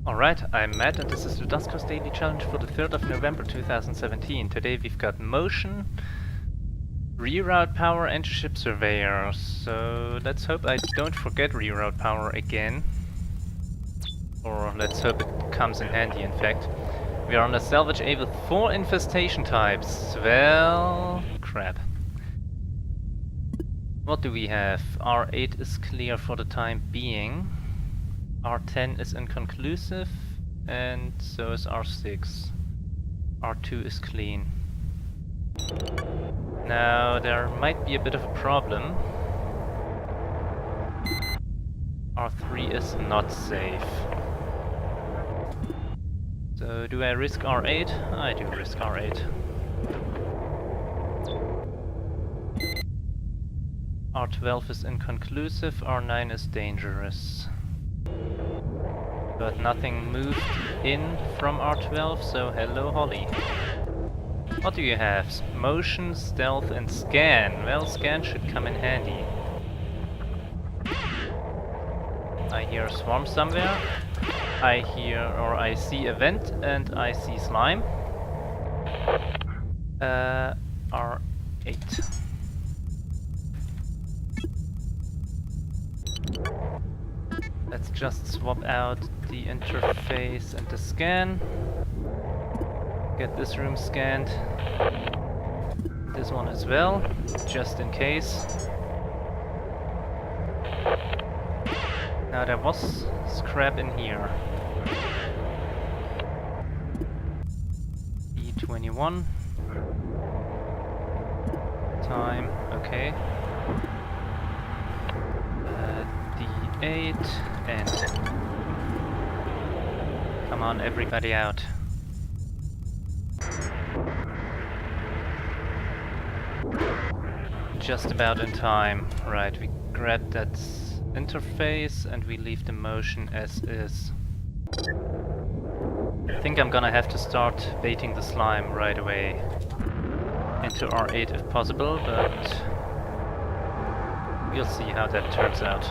Alright, I'm Matt and this is the Duskers Daily Challenge for the 3rd of November 2017. Today we've got motion, reroute power and ship surveyor. So let's hope I don't forget reroute power again. Or let's hope it comes in handy, in fact. We are on a salvage A with 4 infestation types. Well, crap. What do we have? R8 is clear for the time being. R10 is inconclusive, and so is R6. R2 is clean. Now, there might be a bit of a problem. R3 is not safe. So, do I risk R8? I do risk R8. R12 is inconclusive, R9 is dangerous. But nothing moved in from R12, so hello Holly. What do you have? Motion, stealth and scan. Well, scan should come in handy. I hear a swarm somewhere. I see a vent and I see slime. R8. Let's just swap out the interface and the scan. Get this room scanned. This one as well, just in case. Now there was scrap in here. E21. Time, okay. D8 and come on everybody out. Just about in time. Right, we grab that interface and we leave the motion as is. I think I'm gonna have to start baiting the slime right away into R8 if possible, but we'll see how that turns out.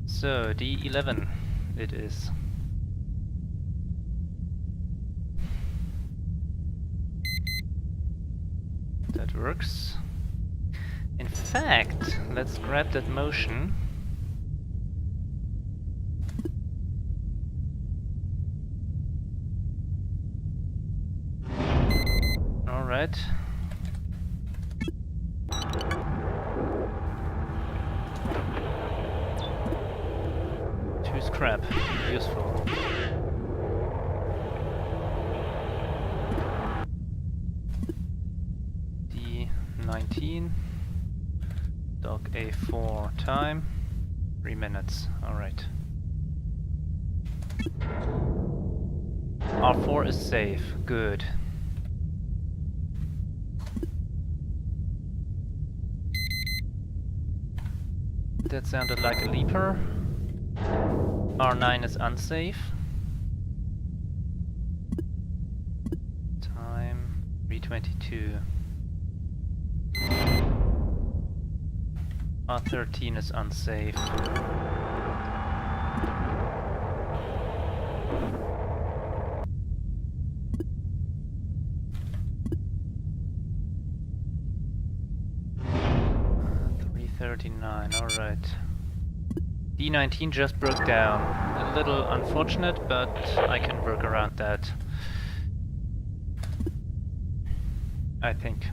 So, D11 it is. That works. In fact, let's grab that motion. Alright. Scrap, useful. D19, dog A4 time, 3 minutes, alright. R4 is safe, good. That sounded like a leaper. R9 is unsafe. Time 3:22. R13 is unsafe. $3:39. All right. D19 just broke down. A little unfortunate, but I can work around that. I think.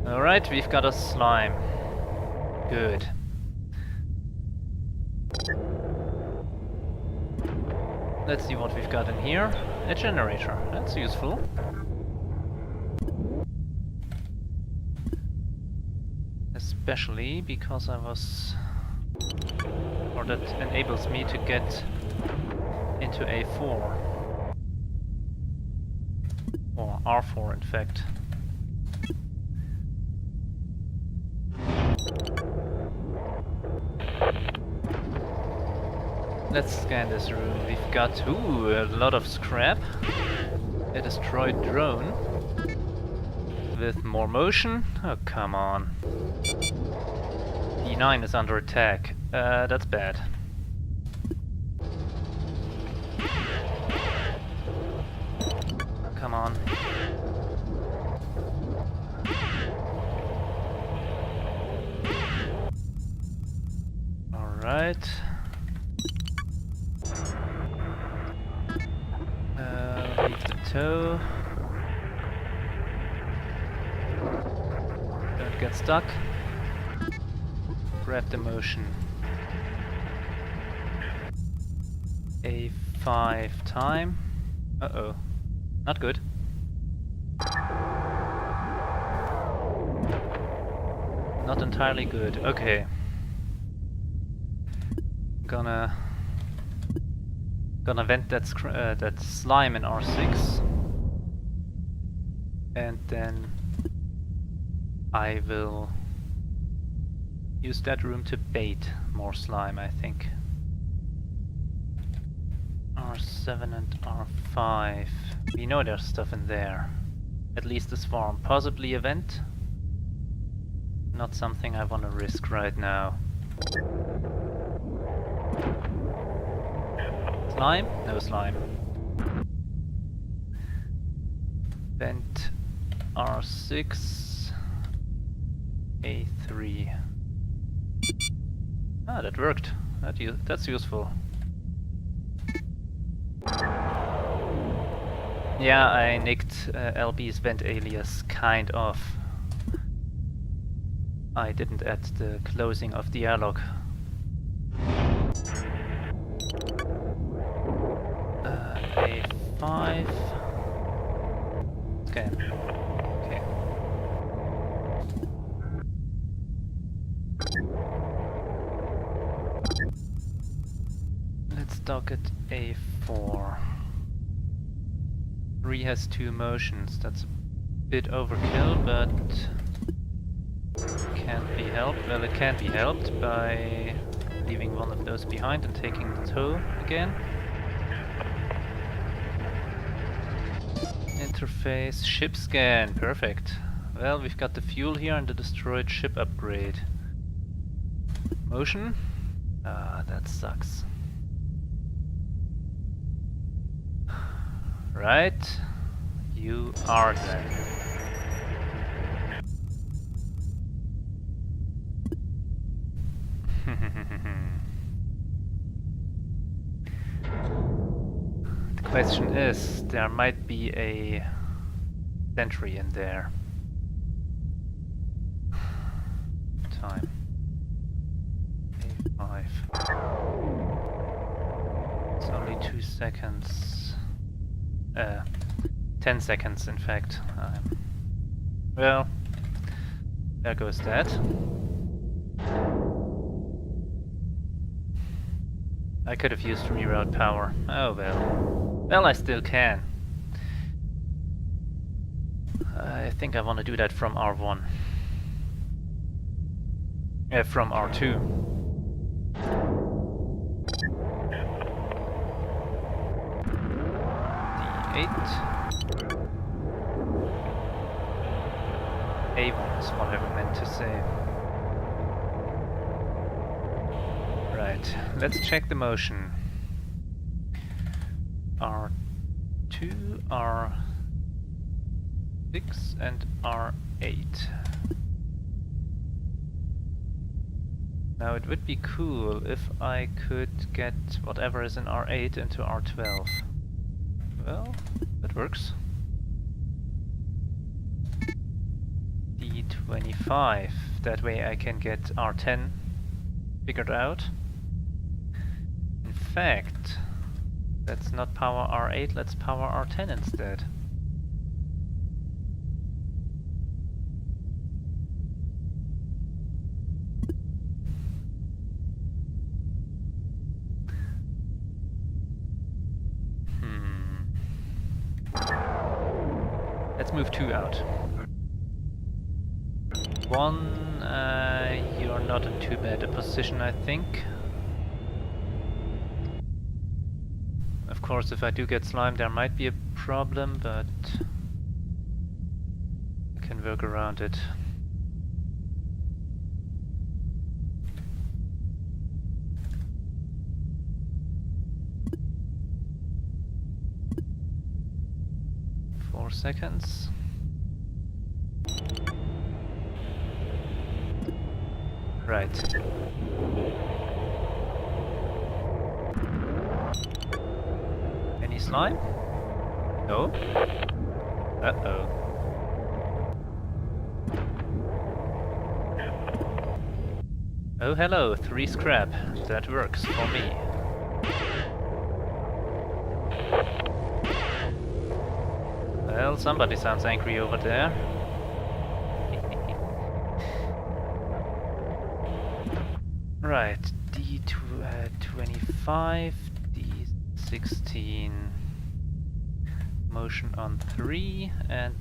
Alright, we've got a slime. Good. Let's see what we've got in here. A generator. That's useful. Especially because that enables me to get into A4 or R4 in fact. Let's scan this room. We've got a lot of scrap. A destroyed drone with more motion. Oh, come on. D9 is under attack. That's bad. Come on. Alright. Leave the toe. Don't get stuck. Grab the motion. A5 time. Uh-oh. Not good. Not entirely good. Okay. Gonna vent that that slime in R6, and then I will use that room to bait more slime, I think. R7 and R5. We know there's stuff in there. At least a swarm. Possibly a vent. Not something I want to risk right now. Slime? No slime. Vent R6 A3. Ah, that worked. That's useful. Yeah, I nicked LB's vent alias, kind of. I didn't add the closing of the airlock. A5. Scan. Okay. Let's dock at A4. 3 has 2 motions. That's a bit overkill, but can't be helped. Well, it can be helped by leaving one of those behind and taking the toe again. Interface, ship scan, perfect. Well, we've got the fuel here and the destroyed ship upgrade. Motion? Ah, that sucks. Right, you are then. The question is, there might be a sentry in there. Time. A5. It's only 2 seconds. 10 seconds, in fact. Well, there goes that. I could have used reroute power. Oh well. Well, I still can. I think I want to do that from R1. From R2. A1 is what I meant to say. Right, let's check the motion. R2, R6 and R8. Now it would be cool if I could get whatever is in R8 into R12. Well, that works. D25. That way I can get R10 figured out. In fact, let's not power R8, let's power R10 instead. Let's move 2 out. 1, you're not in too bad a position, I think. Of course, if I do get slime, there might be a problem, but I can work around it. 4 seconds. Right. Any slime? No? Uh-oh. Oh hello, 3 scrap. That works for me. Well, somebody sounds angry over there. Right, D25, D16. Motion on 3 and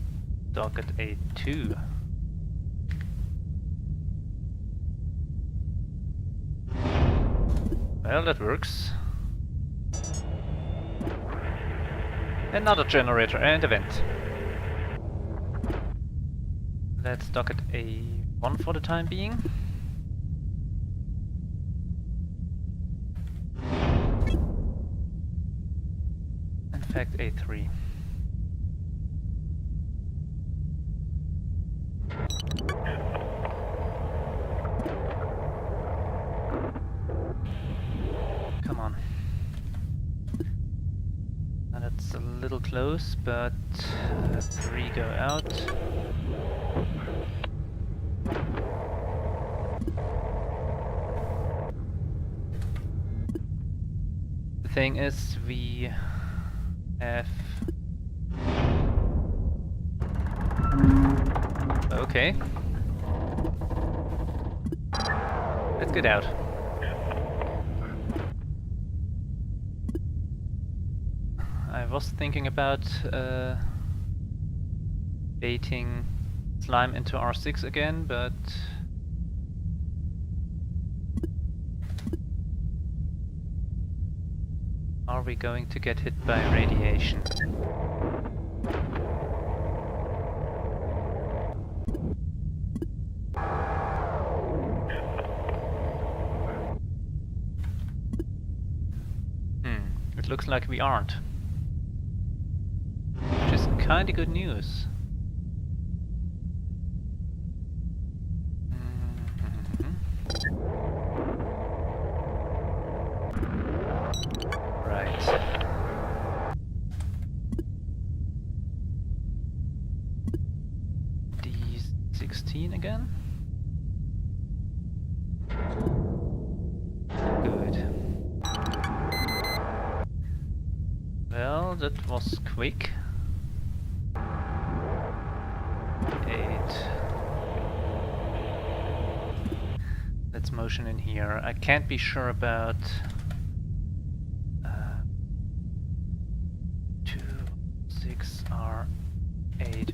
docket A2. Well, that works. Another generator and a vent. Let's docket A1 for the time being. In fact, A3. Come on. Now that's a little close, but 3 go out. The thing is, we have... Okay. Let's get out. I was thinking about baiting slime into R6 again, but are we going to get hit by radiation? It looks like we aren't. Which is kinda good news. Right. D16 again? Good. Well, that was quick. 8. Let's motion in here. I can't be sure about 2, 6, R8.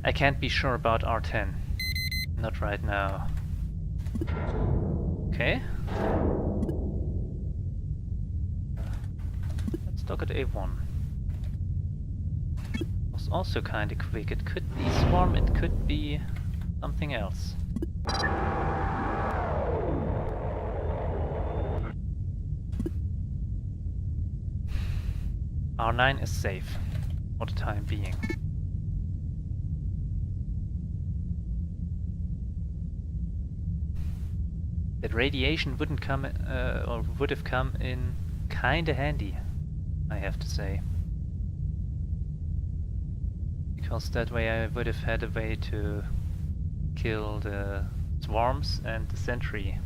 I can't be sure about R10. Not right now. Okay. Let's look at A1. Was also kinda quick. It could be swarm, it could be something else. R9 is safe for the time being. That radiation wouldn't come, or would have come in kinda handy, I have to say. Because that way I would have had a way to kill the swarms and the sentry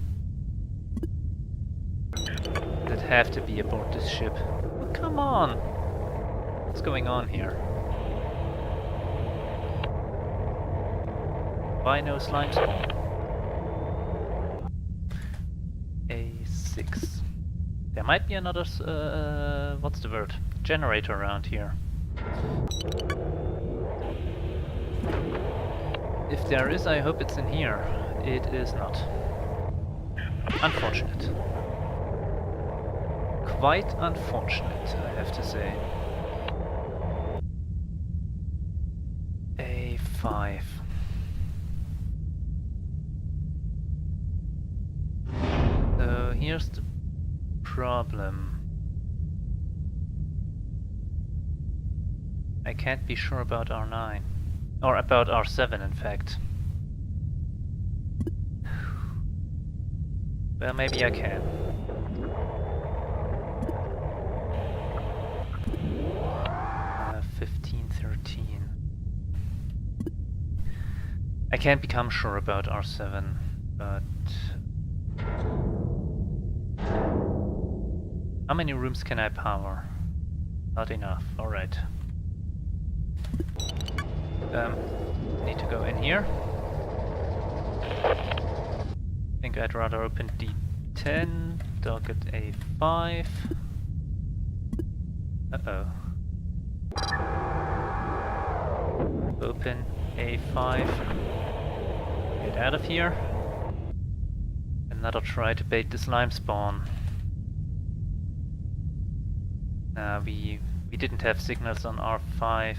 that have to be aboard this ship. Oh, come on! What's going on here? Why no slime spawn? A6. There might be another, what's the word? Generator around here. If there is, I hope it's in here. It is not. Unfortunate. Quite unfortunate, I have to say. A5. So here's the problem. I can't be sure about R9. Or about R7, in fact. Well, maybe I can. Uh, 15, 13. I can't become sure about R7, but... How many rooms can I power? Not enough, alright. Need to go in here. I think I'd rather open D10, docket A5. Uh-oh. Open A5. Get out of here. And that'll try to bait the slime spawn. We didn't have signals on R5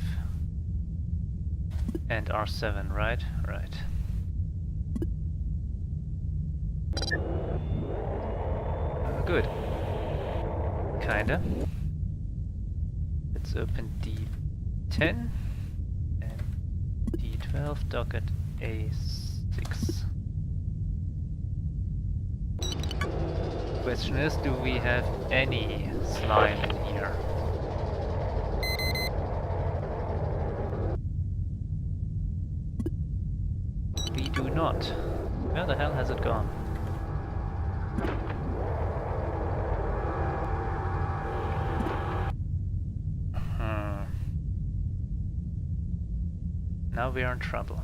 and R7, right? Right. Good. Kinda. Let's open D10 and D12, docket A6. Question is, do we have any slime in here? We do not. Where the hell has it gone? Now we are in trouble.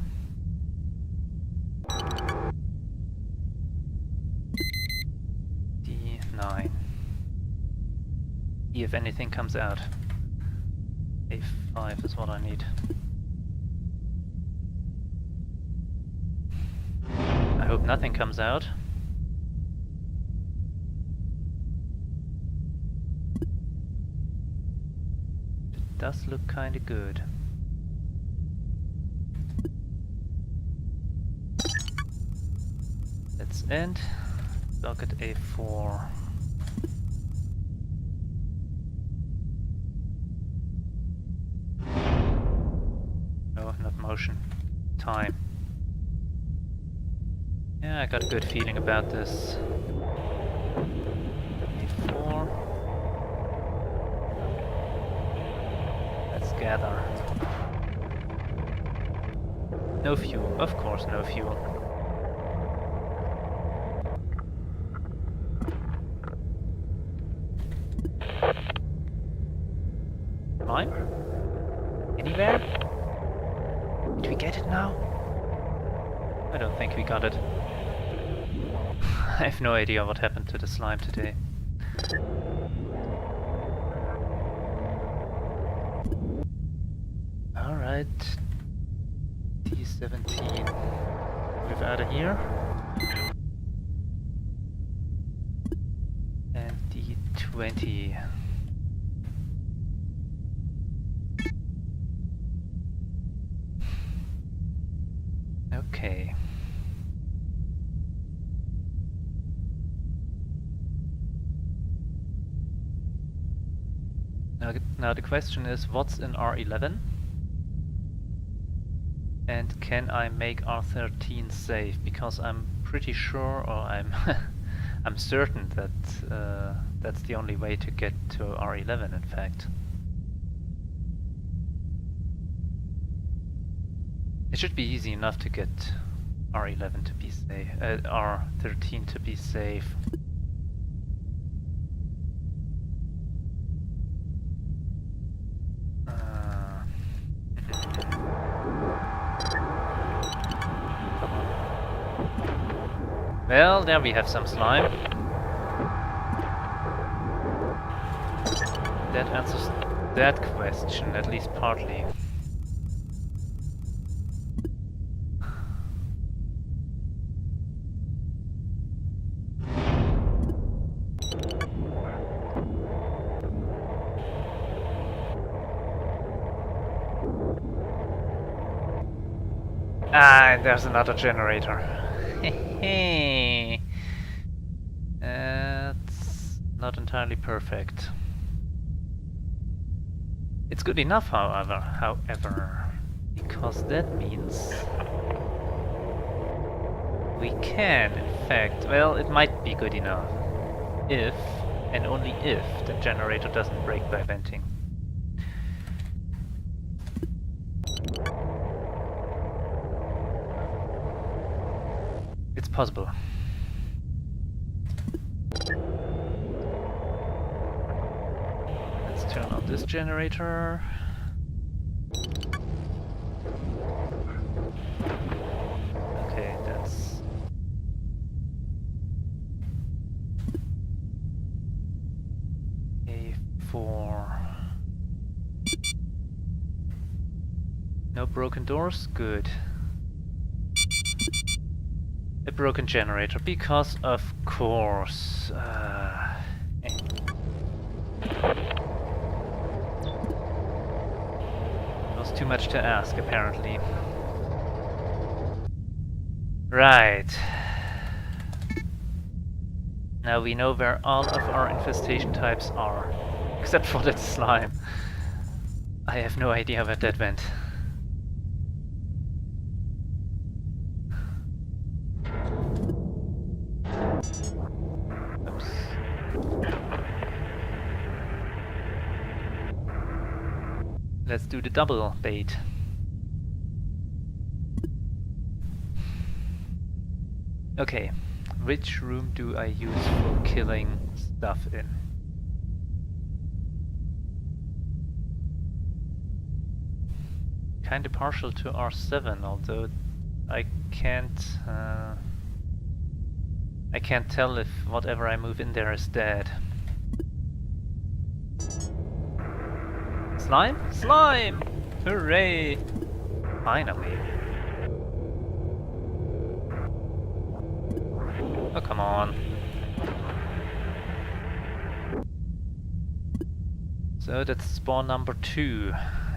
D9. See if anything comes out. A5 is what I need. I hope nothing comes out. It does look kinda good. Let's end. Docket A4. No, not motion. Time. Yeah, I got a good feeling about this. A4. Let's gather. No fuel. Of course, no fuel. Slime? Anywhere? Did we get it now? I don't think we got it. I have no idea what happened to the slime today. Alright. D17. Move out of here. And D20. Okay. Now the question is, what's in R11? And can I make R13 safe? Because I'm pretty sure, or I'm I'm certain that that's the only way to get to R11, in fact. It should be easy enough to get R11 to be safe, R13 to be safe. Well, there we have some slime. That answers that question, at least partly. Ah, there's another generator. Not entirely perfect. It's good enough, however, because that means we can, in fact, well, it might be good enough if, and only if, the generator doesn't break by venting. It's possible. Let's turn on this generator. Okay, that's... A4. No broken doors? Good. A broken generator, because of course. Was too much to ask, apparently. Right. Now we know where all of our infestation types are. Except for that slime. I have no idea where that went. Oops. Let's do the double bait. Okay, which room do I use for killing stuff in? Kinda partial to R7, although I can't tell if whatever I move in there is dead. Slime? Slime! Hooray! Finally. Oh, come on. So that's spawn number 2.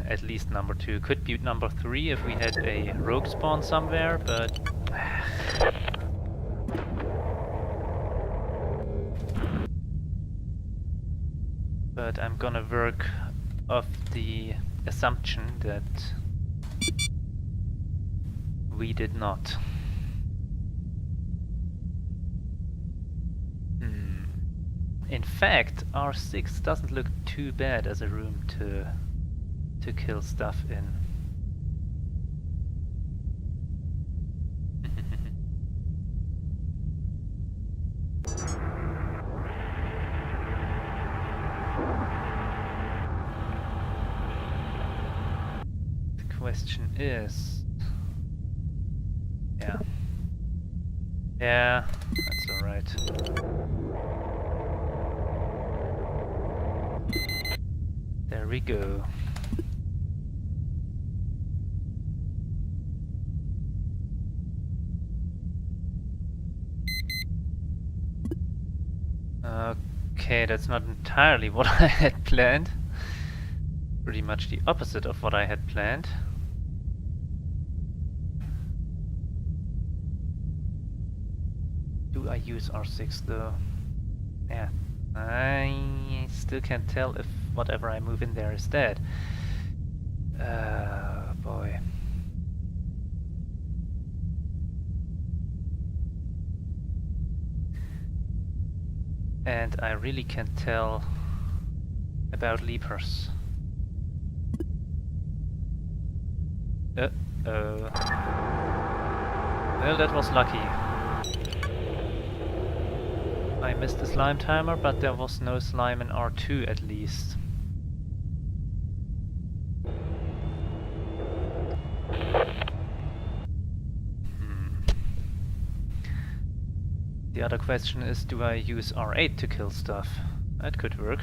At least number 2. Could be number 3 if we had a rogue spawn somewhere, but... But I'm gonna work off the assumption that we did not. In fact, R6 doesn't look too bad as a room to kill stuff in. The question is... Yeah. Yeah, that's alright. There we go. Okay, that's not entirely what I had planned. Pretty much the opposite of what I had planned. Do I use R6 though? Yeah. I still can't tell if whatever I move in there is dead. Boy. And I really can't tell about leapers. Uh-oh. Well, that was lucky. I missed the slime timer, but there was no slime in R2 at least. The other question is, do I use R8 to kill stuff? That could work.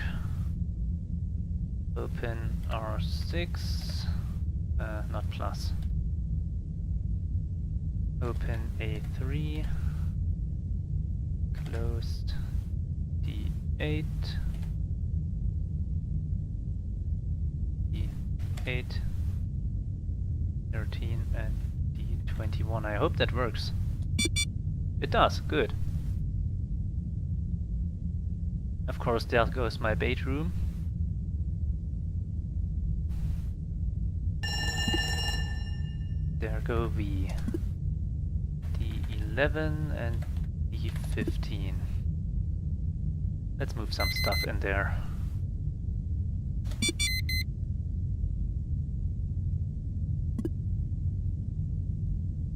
Open R6, not plus. Open A3, closed D8, D8, 13 and D21. I hope that works. It does, good. Of course, there goes my bait room. There go the D11 and D15. Let's move some stuff in there.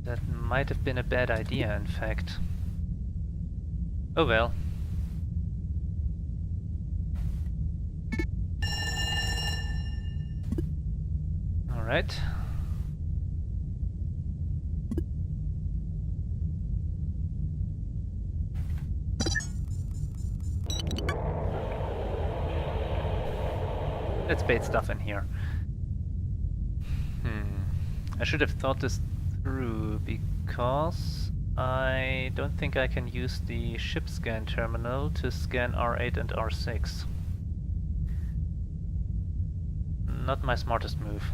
That might have been a bad idea, in fact. Oh well. Alright. Let's bait stuff in here. I should have thought this through, because I don't think I can use the ship scan terminal to scan R8 and R6. Not my smartest move.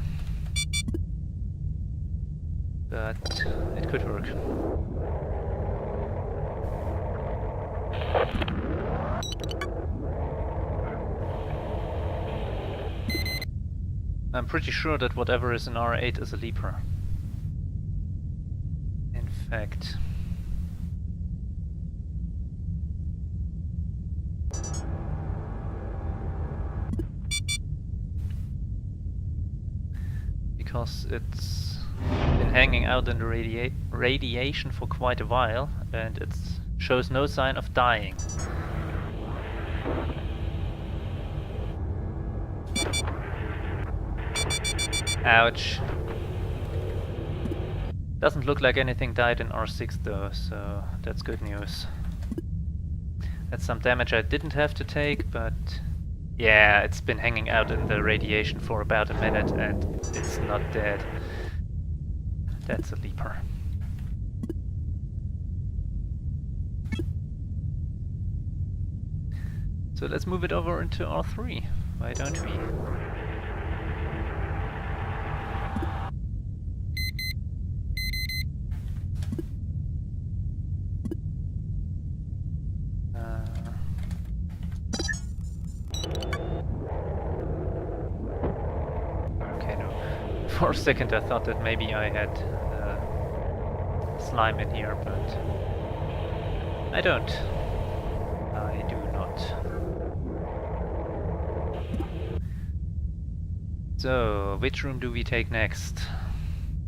But it could work. I'm pretty sure that whatever is in R8 is a leaper. In fact... because it's been hanging out in the radiation for quite a while, and it shows no sign of dying. Ouch. Doesn't look like anything died in R6 though, so that's good news. That's some damage I didn't have to take, but yeah, it's been hanging out in the radiation for about a minute and it's not dead. That's a leaper. So let's move it over into R3, why don't we? For a second I thought that maybe I had slime in here, but I don't. I do not. So, which room do we take next?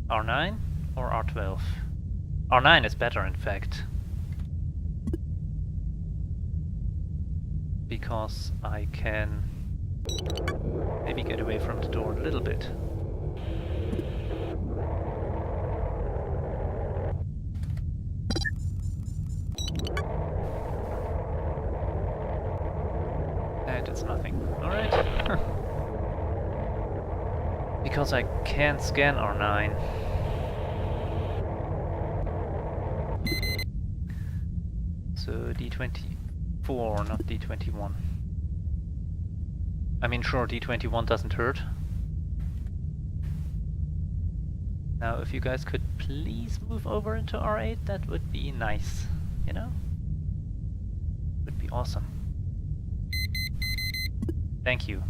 R9 or R12? R9 is better, in fact. Because I can maybe get away from the door a little bit. It's nothing. Alright. Because I can't scan R9. So D24, not D21. I mean, sure, D21 doesn't hurt. Now, if you guys could please move over into R8, that would be nice. You know? Would be awesome. Thank you.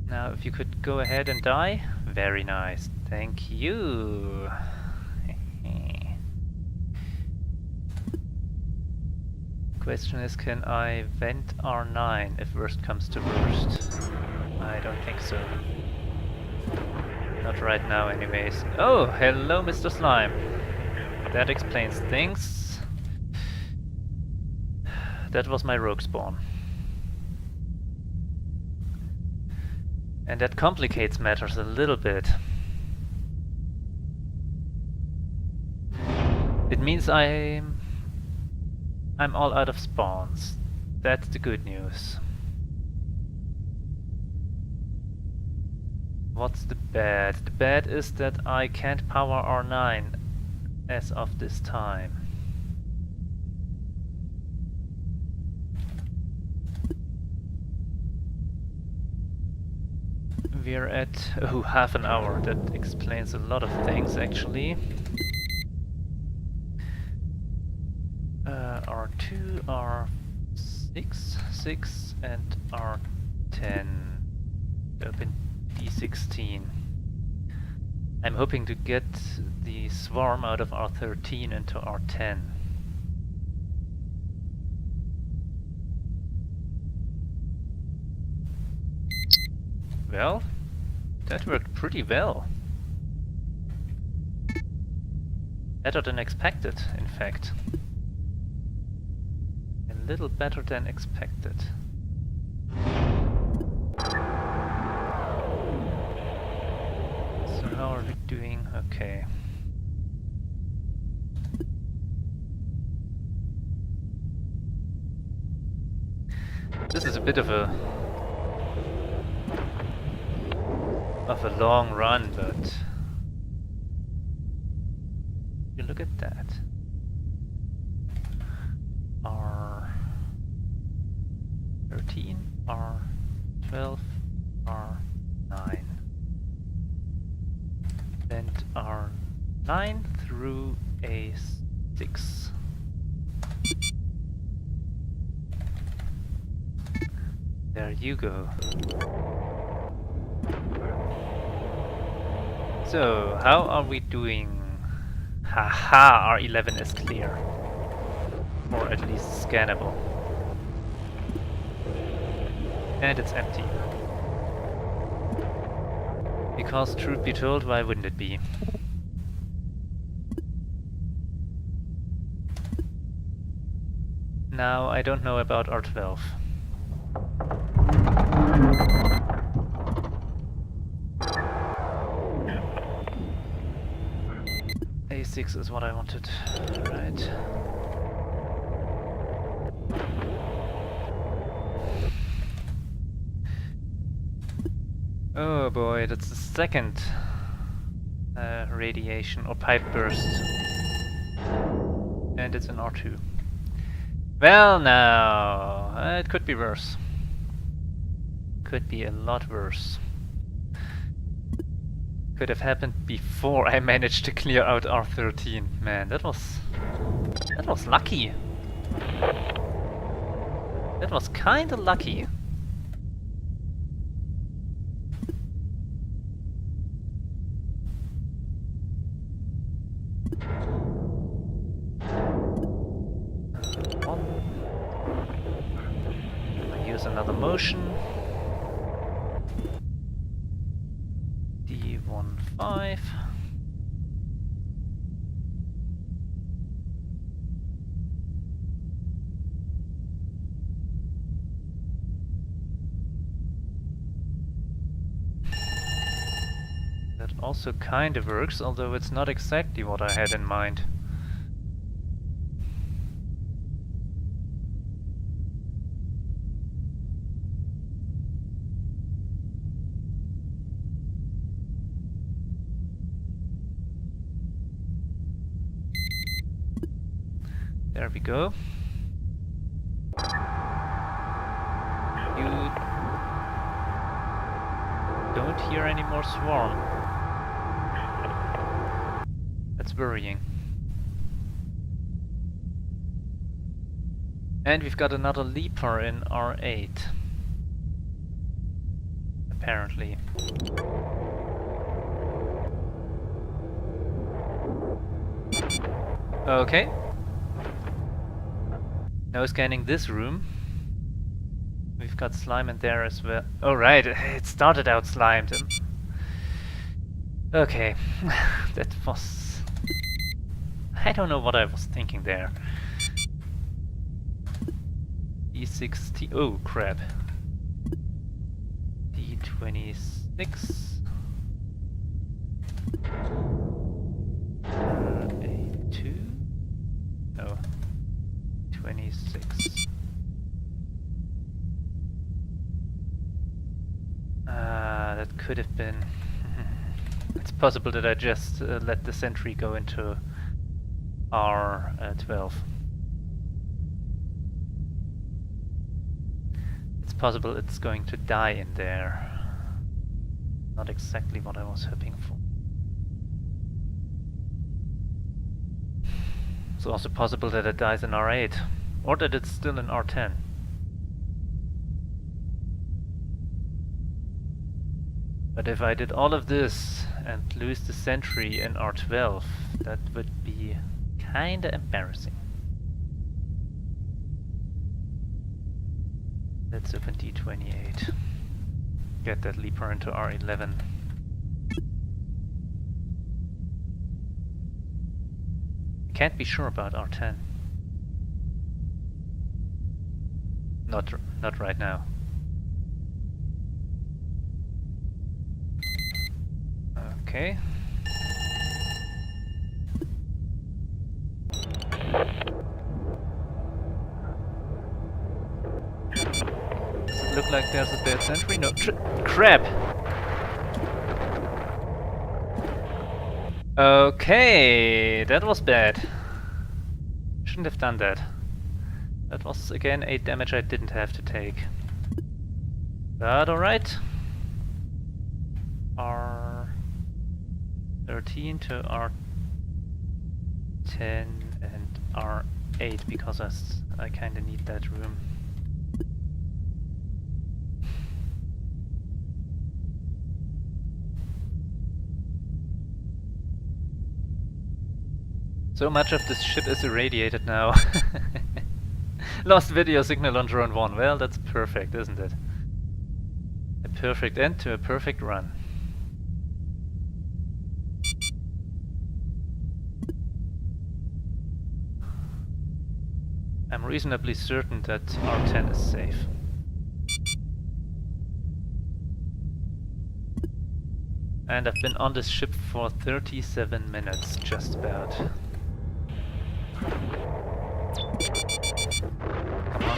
Now, if you could go ahead and die, very nice. Thank you. Question is, can I vent R9 if worst comes to worst? I don't think so. Not right now, anyways. Oh, hello, Mr. Slime. That explains things. That was my rogue spawn. And that complicates matters a little bit. It means I'm all out of spawns. That's the good news. What's the bad? The bad is that I can't power R9 as of this time. We're at half an hour. That explains a lot of things, actually. R2 R2, R6, 6, and R10. Open D16. I'm hoping to get the swarm out of R13 into R10. Well, that worked pretty well. Better than expected, in fact. A little better than expected. So how are we doing? Okay. This is a bit of a long run, but you look at that. R13, R12, R9. And R9 through A6. There you go. So, how are we doing? Haha, R11 is clear. Or at least scannable. And it's empty. Because truth be told, why wouldn't it be? Now, I don't know about R12. A6 is what I wanted. Right. Oh boy, that's the second radiation or pipe burst. And it's an R2. Well now, it could be worse. Could be a lot worse. Could have happened before I managed to clear out R13. Man, that was lucky. That was kinda lucky. Use another motion. D15. That also kind of works, although it's not exactly what I had in mind. There we go. You don't hear any more swarm. That's worrying. And we've got another leaper in R8. Apparently. Okay. Now scanning this room. We've got slime in there as well. Oh right, it started out slimed. Okay, that was... I don't know what I was thinking there. D16... oh crap. D26... A2... no. 26. That could have been... it's possible that I just let the sentry go into R12. It's possible it's going to die in there. Not exactly what I was hoping for. It's also possible that it dies in R8. Or that it's still in R10. But if I did all of this and lose the sentry in R12, that would be kinda embarrassing. Let's open D28. Get that leaper into R11. Can't be sure about R10. Not right now. Okay. Does it look like there's a dead sentry? No. Crap! Okay, that was bad. Shouldn't have done that. That was again 8 damage I didn't have to take. But alright. R13 to R10 and R8 because I kinda need that room. So much of this ship is irradiated now. Lost video signal on drone 1. Well, that's perfect, isn't it? A perfect end to a perfect run. I'm reasonably certain that R10 is safe. And I've been on this ship for 37 minutes, just about. Come on.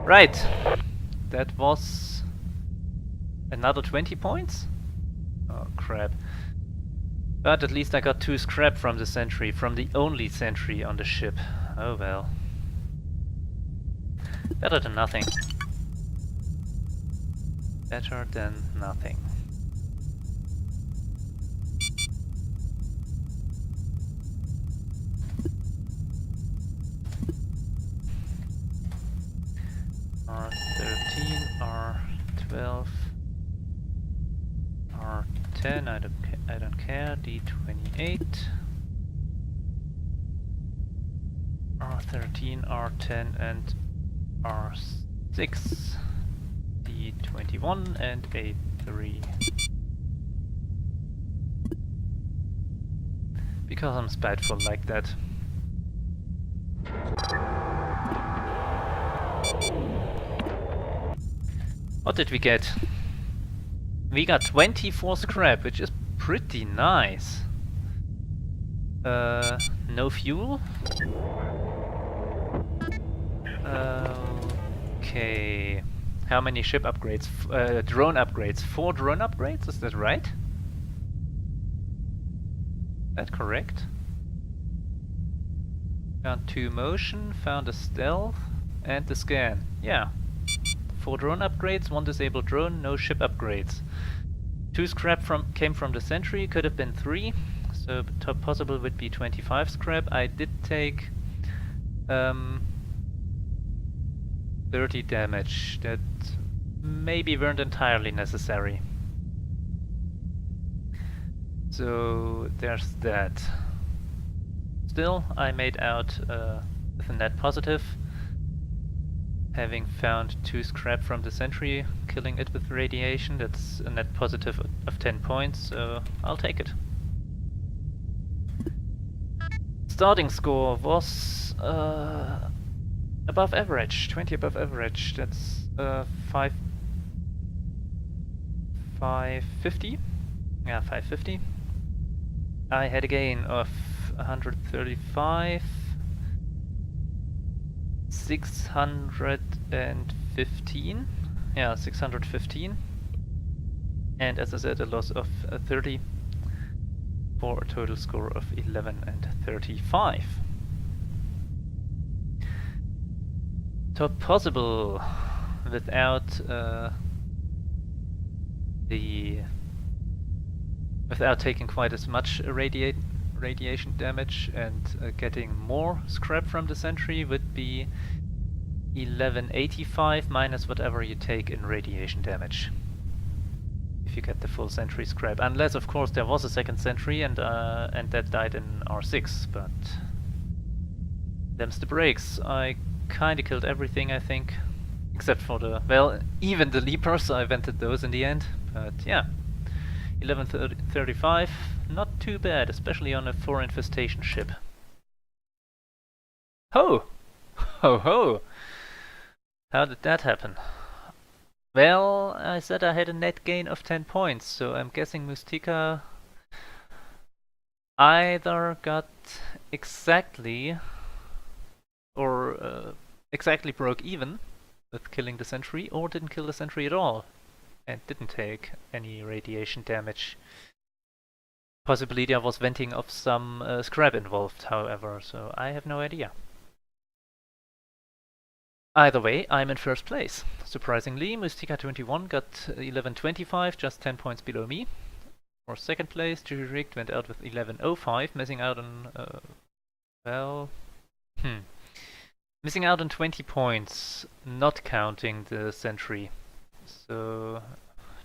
Right! That was another 20 points? Oh crap. But at least I got 2 scrap from the sentry, from the only sentry on the ship. Oh well. Better than nothing. Better than nothing. R13, R12, R10. I don't care. D28, R13, R10, and R6. D21 and A3. Because I'm spiteful like that. What did we get? We got 24 scrap, which is pretty nice. No fuel? Okay. How many ship upgrades? Drone upgrades. 4 drone upgrades, is that right? Is that correct? Found 2 motion, found a stealth, and the scan. Yeah. 4 drone upgrades, 1 disabled drone, no ship upgrades. 2 scrap came from the sentry, could have been 3, so top possible would be 25 scrap. I did take 30 damage that maybe weren't entirely necessary. So there's that. Still, I made out with a net positive, having found 2 scrap from the sentry, killing it with radiation. That's a net positive of 10 points, so I'll take it. Starting score was above average, 20 above average. That's 550. Yeah, 550. I had a gain of 135, 615. Yeah, 615. And as I said, a loss of 30 for a total score of 11 and 35. Top possible without without taking quite as much radiation damage, and getting more scrap from the sentry would be 1185 minus whatever you take in radiation damage. If you get the full sentry scrap. Unless, of course, there was a second sentry and that died in R6, but them's the breaks. I kinda killed everything, I think. Except for the, well, even the leapers, I vented those in the end. But yeah, 1135, not too bad, especially on a 4 infestation ship. Ho! Ho ho! How did that happen? Well, I said I had a net gain of 10 points, so I'm guessing Mystica either got exactly or exactly broke even with killing the sentry, or didn't kill the sentry at all and didn't take any radiation damage. Possibly there was venting of some scrap involved, however, so I have no idea. Either way, I'm in first place. Surprisingly, Mystica 21 got 1125, just 10 points below me. For second place, Rigged went out with 1105, missing out on, missing out on 20 points, not counting the sentry. So,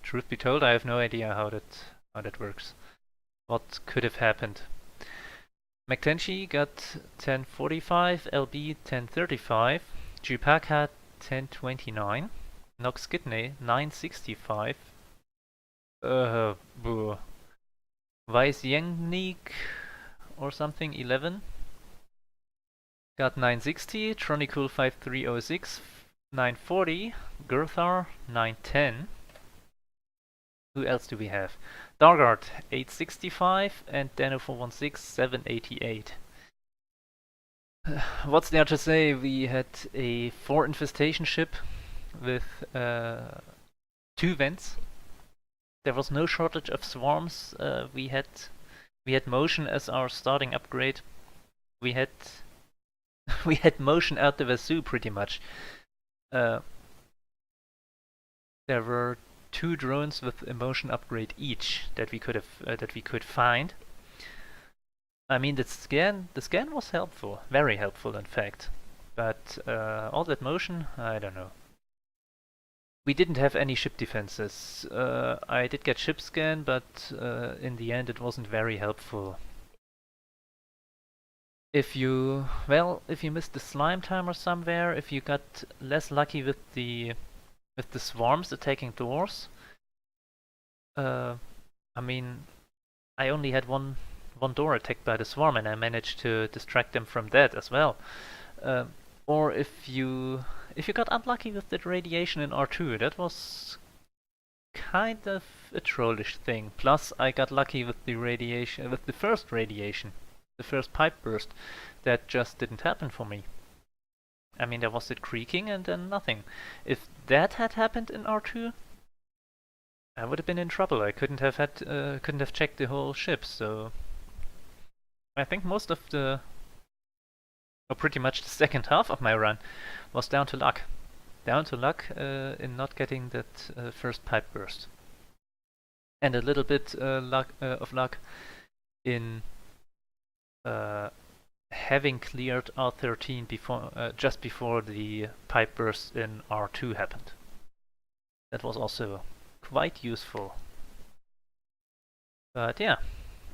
truth be told, I have no idea how that works. What could have happened? McTenchi got 1045, LB 1035. Jupak had 1029, Nox Kidney 965, Weisjengnik or something 11 got 960, Tronicool 5306 940, Girthar 910. Who else do we have? Dargard 865 and Dano416 788. What's there to say? We had a 4 infestation ship with 2 vents. There was no shortage of swarms. We had motion as our starting upgrade. We had motion out the wazoo pretty much. There were 2 drones with a motion upgrade each that we could find. I mean, the scan was helpful, very helpful in fact, but all that motion, I don't know. We didn't have any ship defenses. I did get ship scan, but in the end it wasn't very helpful. If you missed the slime timer somewhere, if you got less lucky with the swarms attacking doors, I mean, I only had one door attacked by the swarm, and I managed to distract them from that as well. Or if you got unlucky with the radiation in R2, that was kind of a trollish thing. Plus, I got lucky with the radiation, with the first radiation, the first pipe burst. That just didn't happen for me. I mean, there was it creaking and then nothing. If that had happened in R2, I would have been in trouble. I couldn't have checked the whole ship. So I think most of or pretty much the second half of my run was down to luck. Down to luck in not getting that first pipe burst. And a little bit of luck in having cleared R13 just before the pipe burst in R2 happened. That was also quite useful. But yeah,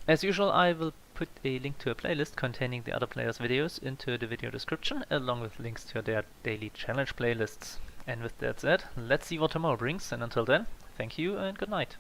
as usual, I will put a link to a playlist containing the other players' videos into the video description, along with links to their daily challenge playlists. And with that said, let's see what tomorrow brings, and until then, thank you and good night.